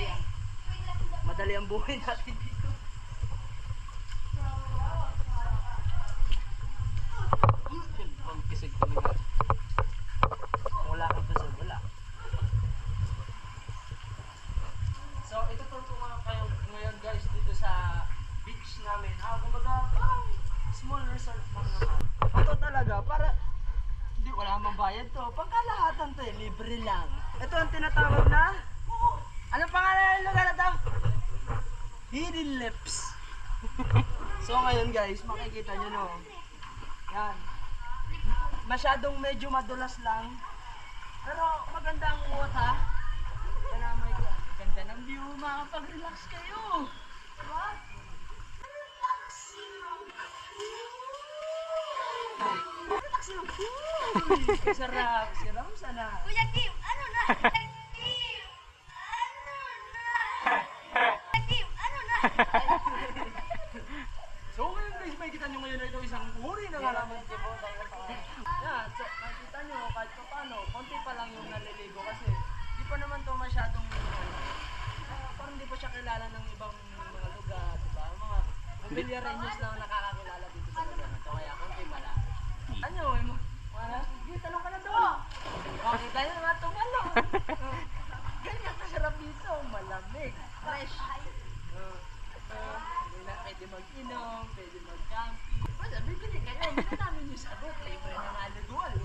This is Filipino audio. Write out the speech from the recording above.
yan. Madali ang buhay natin dito. Pagkisig kami nga. Wala kang kusog, wala. So, ituturo ko nga kayo ngayon guys dito sa beach namin. Kumbaga, parang small resort lang naman. Ito talaga, para hindi, wala mang bayad to. Pagkalahatan to eh, libre lang. Ito ang tinatawag na, anong pangalan ng lugar na to? Hidden Lips. So ngayon guys, makikita nyo no. Yan. Masyadong medyo madulas lang. Pero maganda ang water. Kanamay ko. Ganda ng view, makapag-relax kayo. Diba? Relax yung food. Sarap. Sarap sana. Kuya Kim, ano na? Kim, ano na? Kim, ano na? So ngayon guys, makikita nyo ngayon na ito isang uri ng halaman. Yan, so makikita nyo kahit pa paano, konti pa lang yung naliligo kasi di pa naman to masyadong parang di pa siya kilala ng ibang mga lugar, diba? Mga mobiliarenyos lang nakakakilala dito sa lugar na to, kaya konti pa lang. Ano, sige, tanong ka na doon. Makikita nyo naman itong ano. Ganyan kasarap dito, malamig, fresh. Pwede mag-inom, pwede mag-camping. Basta bibili kayo, hindi na namin yung sagot. Libre na nga liguan.